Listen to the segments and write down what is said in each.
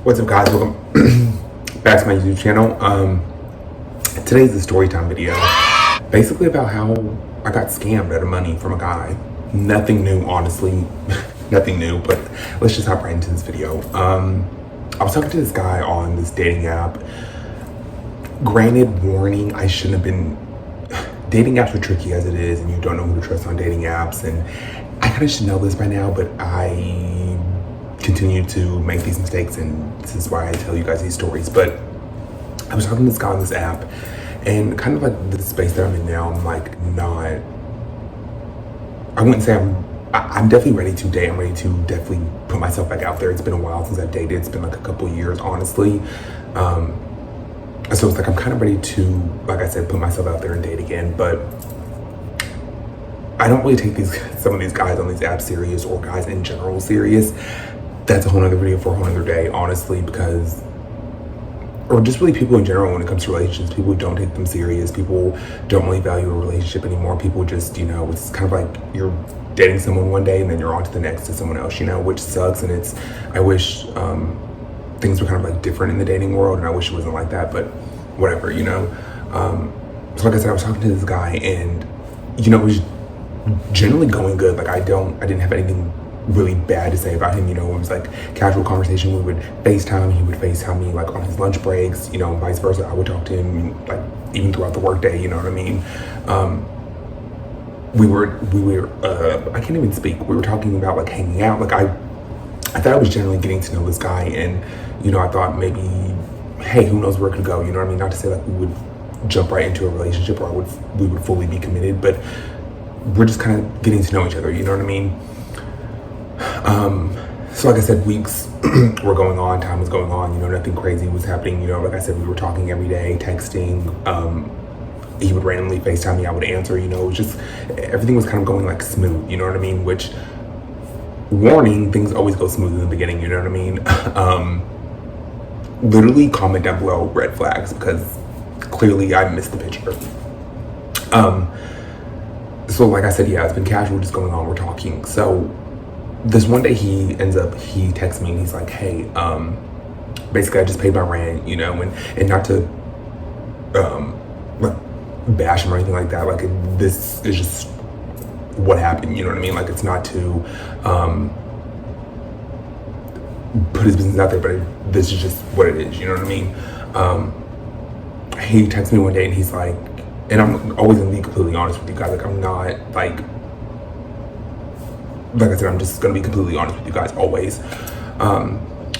What's up, guys? Welcome back to my YouTube channel. Today's the Storytime video, basically about how I got scammed out of money from a guy. Nothing new, honestly. Nothing new, but let's just hop right into this video. I was talking to this guy on this dating app. Granted, warning, I shouldn't have been. Dating apps are tricky as it is, and you don't know who to trust on dating apps, and I kind of should know this by now, but I continue to make these mistakes, and this is why I tell you guys these stories. But I was talking to this guy on this app, and kind of like the space that I'm in now, I'm like not, I wouldn't say I'm definitely ready to date. I'm ready to definitely put myself back out there. It's been a while since I've dated. It's been like a couple years, honestly. So it's like I'm kind of ready to, like I said, put myself out there and date again. But I don't really take some of these guys on these apps serious, or guys in general serious. That's a whole nother video for a whole nother day, honestly, because, or just really people in general when it comes to relationships, people don't take them serious. People don't really value a relationship anymore. People just, it's kind of like you're dating someone one day and then you're on to the next to someone else, which sucks. And I wish things were kind of like different in the dating world, and I wish it wasn't like that, but whatever, So like I said, I was talking to this guy, and, it was generally going good. Like I didn't have anything really bad to say about him. It was like casual conversation. We would FaceTime. He would FaceTime me like on his lunch breaks, and vice versa. I would talk to him like even throughout the workday, you know what I mean? We were I can't even speak. We were talking about like hanging out. Like I thought I was generally getting to know this guy, and I thought maybe, hey, who knows where it could go, you know what I mean? Not to say like we would jump right into a relationship, or we would fully be committed, but we're just kind of getting to know each other, you know what I mean? So like I said, weeks were going on, time was going on, nothing crazy was happening, like I said, we were talking every day, texting. He would randomly FaceTime me, I would answer, it was just, everything was kind of going like smooth, you know what I mean? Which, warning, things always go smooth in the beginning, you know what I mean? Literally comment down below red flags, because clearly I missed the picture. So like I said, yeah, it's been casual, just going on, we're talking. So this one day he texts me and he's like, hey, basically I just paid my rent, and not to like bash him or anything like that. Like this is just what happened, you know what I mean? Like it's not to put his business out there, but this is just what it is, you know what I mean? He texted me one day and he's like, and I'm always gonna be completely honest with you guys, like I'm not like I said, I'm just gonna be completely honest with you guys always.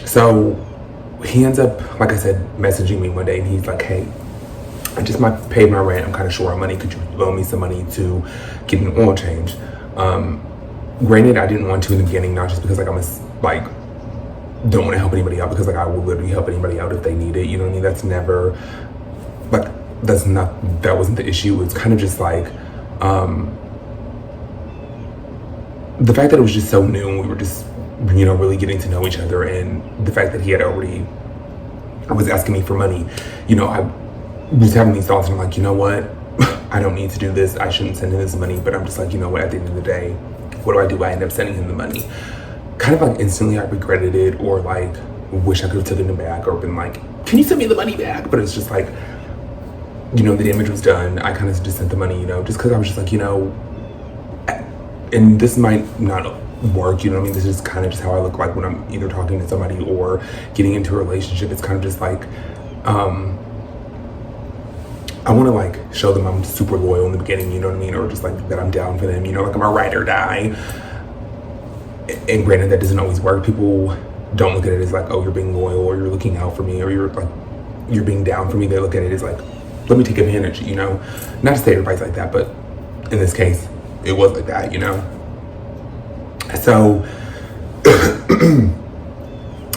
So he ends up, like I said, messaging me one day, and he's like, hey, I just paid my rent, I'm kind of short on money, could you loan me some money to get an oil change? Granted, I didn't want to in the beginning, not just because like don't want to help anybody out, because like I will literally help anybody out if they need it, you know what I mean? That's never, like, that wasn't the issue. It's kind of just like the fact that it was just so new, and we were just really getting to know each other, and the fact that he had already was asking me for money, I was having these thoughts, and I'm like, you know what, I don't need to do this, I shouldn't send him this money. But I'm just like, you know what, at the end of the day, what do? I end up sending him the money. Kind of like instantly I regretted it, or like wish I could have taken it back, or been like, can you send me the money back? But it's just like, the damage was done. I kind of just sent the money, just because I was just like, and this might not work, you know what I mean? This is kind of just how I look like when I'm either talking to somebody or getting into a relationship. It's kind of just like, I want to like show them I'm super loyal in the beginning, you know what I mean? Or just like that I'm down for them, like I'm a ride or die. And granted, that doesn't always work. People don't look at it as like, oh, you're being loyal, or you're looking out for me, or you're being down for me. They look at it as like, let me take advantage, Not to say everybody's like that, but in this case, it was like that, So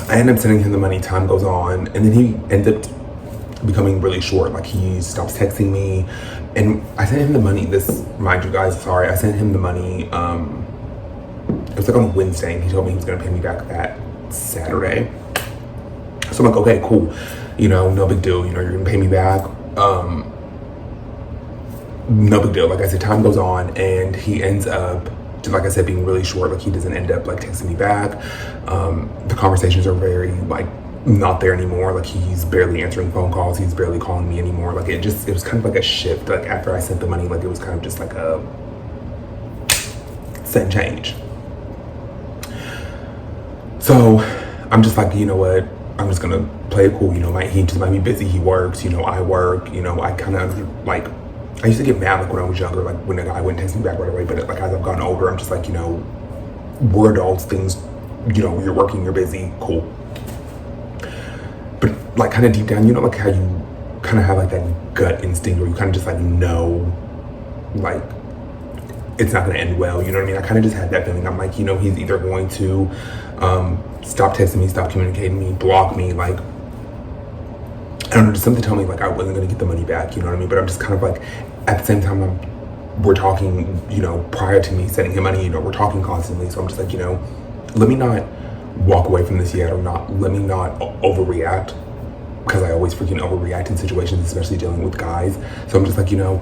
I end up sending him the money, time goes on, and then he ends up becoming really short. Like he stops texting me, and I sent him the money, mind you guys, sorry, I sent him the money, it was like on Wednesday, and he told me he was gonna pay me back that Saturday. So I'm like, okay, cool, no big deal, you're gonna pay me back. No big deal. Like I said, time goes on, and he ends up, like I said, being really short. Like he doesn't end up like texting me back. The conversations are very like not there anymore. Like, he's barely answering phone calls. He's barely calling me anymore. Like, it was kind of like a shift. Like, after I sent the money, like, it was kind of just like a send change. So I'm just like, you know what? I'm just gonna play it cool. You know, he just might be busy. He works. You know, I work. You know, I kind of like, I used to get mad like when I was younger, like when a guy wouldn't text me back right away. But like as I've gotten older, I'm just like, you know, we're adults. Things, you know, you're working, you're busy, cool. But like kind of deep down, you know, like how you kind of have like that gut instinct, where you kind of just like know, like it's not gonna end well. You know what I mean? I kind of just had that feeling. I'm like, you know, he's either going to stop texting me, stop communicating me, block me, like, I don't know, just something tell me like I wasn't gonna get the money back, you know what I mean? But I'm just kind of like, at the same time, we're talking, you know, prior to me sending him money, you know, we're talking constantly. So I'm just like, you know, let me not walk away from this yet, or let me not overreact, because I always freaking overreact in situations, especially dealing with guys. So I'm just like, you know,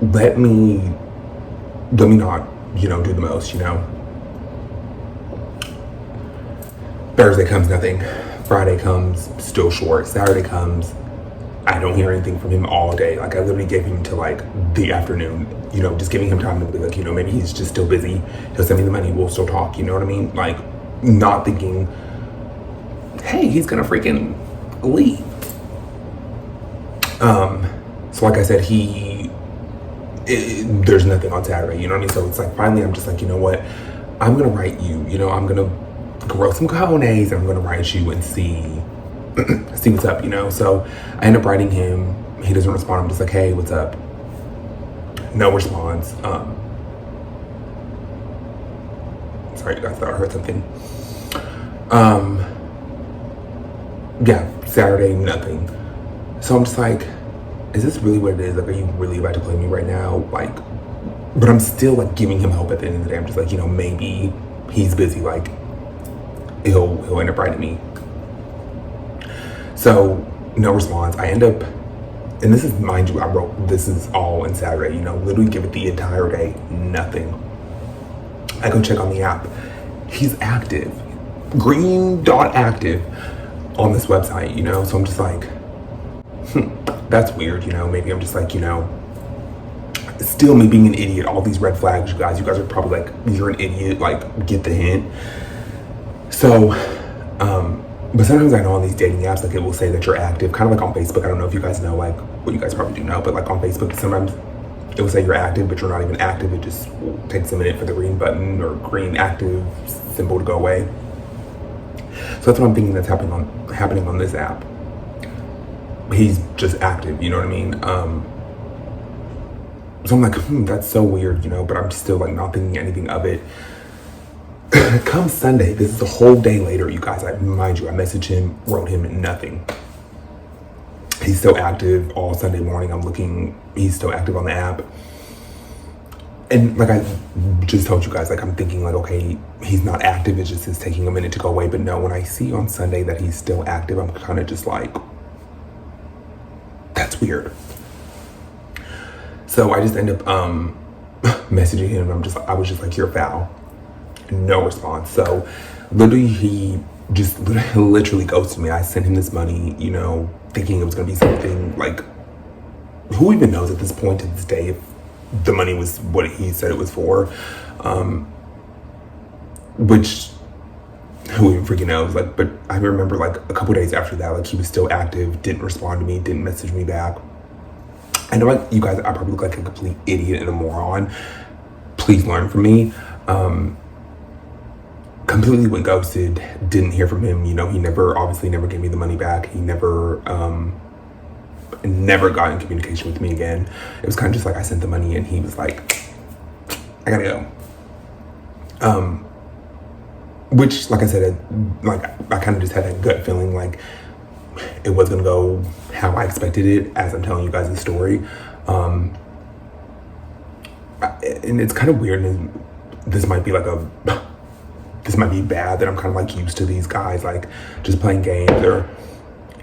let me not, you know, do the most, you know. Thursday comes, nothing. Friday comes, still short. Saturday comes, I don't hear anything from him all day. Like, I literally gave him to like the afternoon, you know, just giving him time to be like, you know, maybe he's just still busy. He'll send me the money, we'll still talk, you know what I mean? Like, not thinking, hey, he's gonna freaking leave. So like I said, there's nothing on Saturday, you know what I mean? So it's like, finally, I'm just like, you know what? I'm gonna write you, you know, I'm gonna grow some cojones, and I'm gonna write you and see what's up, you know? So I end up writing him. He doesn't respond. I'm just like, hey, what's up? No response. Sorry, I thought I heard something. Yeah, Saturday, nothing. So I'm just like, is this really what it is? Like, are you really about to play me right now? Like, but I'm still like giving him hope at the end of the day. I'm just like, you know, maybe he's busy. Like, he'll end up writing me. So no response. I end up, and this is, mind you, this is all in Saturday, you know, literally give it the entire day, nothing. I go check on the app. He's active, green dot active on this website, you know? So I'm just like, that's weird, you know? Maybe I'm just like, you know, still me being an idiot, all these red flags, you guys are probably like, you're an idiot, like, get the hint. So, but sometimes I know on these dating apps, like, it will say that you're active, kind of like on Facebook. I don't know if you guys know, like, well, you guys probably do know, but like on Facebook, sometimes it will say you're active, but you're not even active. It just takes a minute for the green button or green active symbol to go away. So that's what I'm thinking that's happening on this app. He's just active, you know what I mean? So I'm like, that's so weird, you know, but I'm still like not thinking anything of it. Come Sunday, this is a whole day later, you guys. Mind you, I messaged him, wrote him, nothing. He's still active all Sunday morning. I'm looking, he's still active on the app. And like I just told you guys, like I'm thinking like, okay, he's not active, it's taking a minute to go away. But no, when I see on Sunday that he's still active, I'm kind of just like, that's weird. So I just end up messaging him. I was just like, you're foul. No response. So literally he just literally ghosted me. I sent him this money, you know, thinking it was gonna be something like, who even knows at this point to this day if the money was what he said it was for, which who even freaking knows. Like, but I remember like a couple days after that, like he was still active, didn't respond to me, didn't message me back. I know, like, you guys, I probably look like a complete idiot and a moron. Please learn from me. Completely went ghosted, didn't hear from him. You know, he obviously never gave me the money back. He never got in communication with me again. It was kind of just like I sent the money and he was like, I gotta go. Which, like I said, I kind of just had that gut feeling like it was gonna go how I expected it as I'm telling you guys the story. And it's kind of weird, and this might be bad that I'm kind of like used to these guys like just playing games or,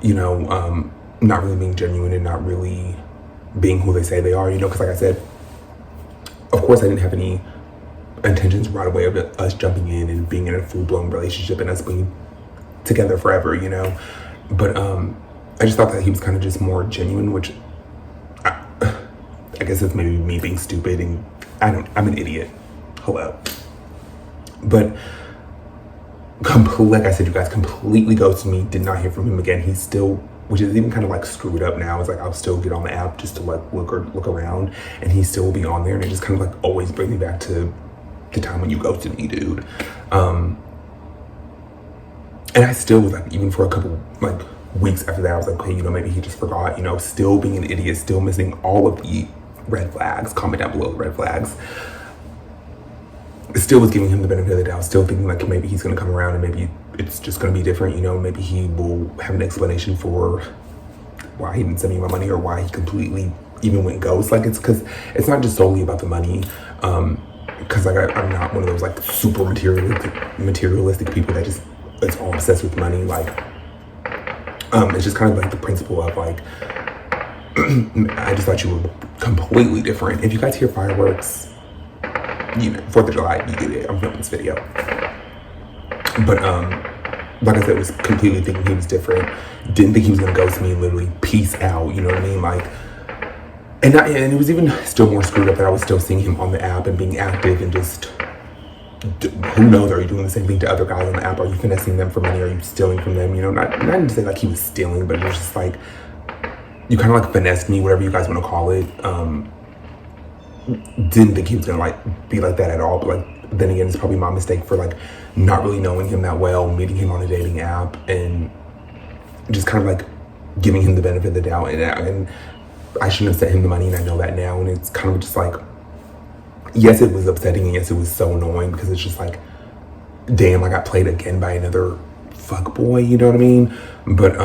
you know, not really being genuine and not really being who they say they are, you know, because like I said, of course I didn't have any intentions right away of us jumping in and being in a full-blown relationship and us being together forever, you know. But I just thought that he was kind of just more genuine, which I guess it's maybe me being stupid, and I'm an idiot. Hello. But like I said, you guys, completely ghosted me. Did not hear from him again. He's still, which is even kind of like screwed up now. It's like I'll still get on the app just to like look around, and he still will be on there, and it just kind of like always brings me back to the time when you ghosted me, dude. And I still was like, even for a couple like weeks after that, I was like, okay, maybe he just forgot, still being an idiot, still missing all of the red flags. Comment down below the red flags. Still was giving him the benefit of the doubt, still thinking like maybe he's gonna come around and maybe it's just gonna be different, maybe he will have an explanation for why he didn't send me my money or why he completely even went ghost. Like it's because it's not just solely about the money. Because like I'm not one of those like super materialistic people that just it's all obsessed with money. Like it's just kind of like the principle of like I just thought you were completely different. If you guys hear fireworks, 4th of July, you get it. I'm filming this video. But like I said, was completely thinking he was different. Didn't think he was gonna ghost me and literally peace out, you know what I mean? Like, and it was even still more screwed up that I was still seeing him on the app and being active and just, who knows, are you doing the same thing to other guys on the app? Are you finessing them for money? Are you stealing from them? Not to say like he was stealing, but it was just like, you kind of like finessed me, whatever you guys want to call it. Didn't think he was gonna like be like that at all, but like then again, it's probably my mistake for like not really knowing him that well, meeting him on a dating app and just kind of like giving him the benefit of the doubt, and I shouldn't have sent him the money, and I know that now, and it's kind of just like, yes, it was upsetting, and yes, it was so annoying because it's just like, damn, I got played again by another fuck boy, you know what I mean? But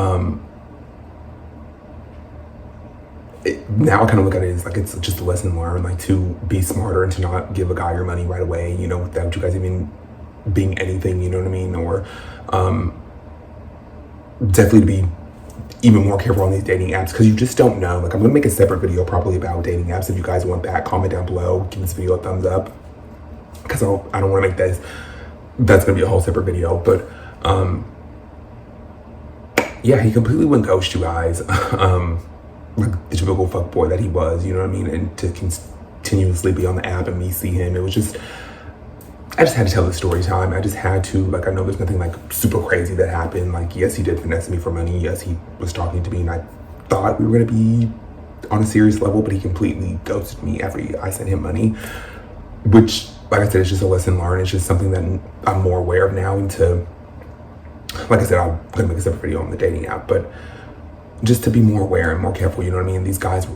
now I kind of look at it as like it's just a lesson learned, like to be smarter and to not give a guy your money right away, without you guys even being anything, you know what I mean? Or definitely to be even more careful on these dating apps, because you just don't know. Like I'm gonna make a separate video probably about dating apps. If you guys want that, comment down below, give this video a thumbs up, because I don't want to make that's gonna be a whole separate video. But yeah, he completely went ghost, you guys. Like the typical fuck boy that he was, you know what I mean? And to continuously be on the app and me see him, it was just, I just had to tell the story time. I just had to, like, I know there's nothing like super crazy that happened. Like, yes, he did finesse me for money. Yes, he was talking to me, and I thought we were gonna be on a serious level, but he completely ghosted me after I sent him money, which, like I said, it's just a lesson learned. It's just something that I'm more aware of now, and to, like I said, I'm gonna make a separate video on the dating app, but just to be more aware and more careful, you know what I mean? These guys,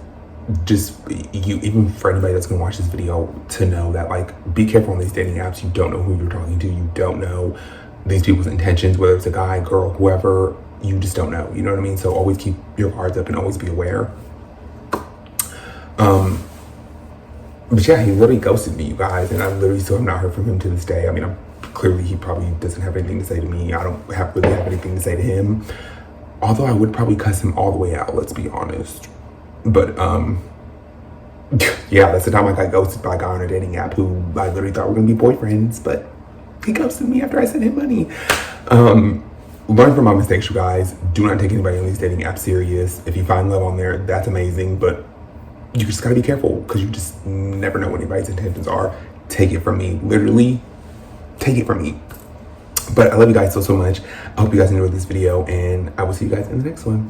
just even for anybody that's gonna watch this video, to know that like, be careful on these dating apps. You don't know who you're talking to. You don't know these people's intentions, whether it's a guy, girl, whoever. You just don't know, you know what I mean? So always keep your guards up and always be aware. But yeah, he literally ghosted me, you guys, and I literally still have not heard from him to this day. I mean, clearly he probably doesn't have anything to say to me. I don't really have anything to say to him. Although I would probably cuss him all the way out, let's be honest. But yeah, that's the time I got ghosted by a guy on a dating app who I literally thought were gonna be boyfriends, but he ghosted me after I sent him money. Learn from my mistakes, you guys. Do not take anybody on these dating apps serious. If you find love on there, that's amazing, but you just gotta be careful, because you just never know what anybody's intentions are. Take it from me, literally, take it from me. But I love you guys so much. I hope you guys enjoyed this video, and I will see you guys in the next one.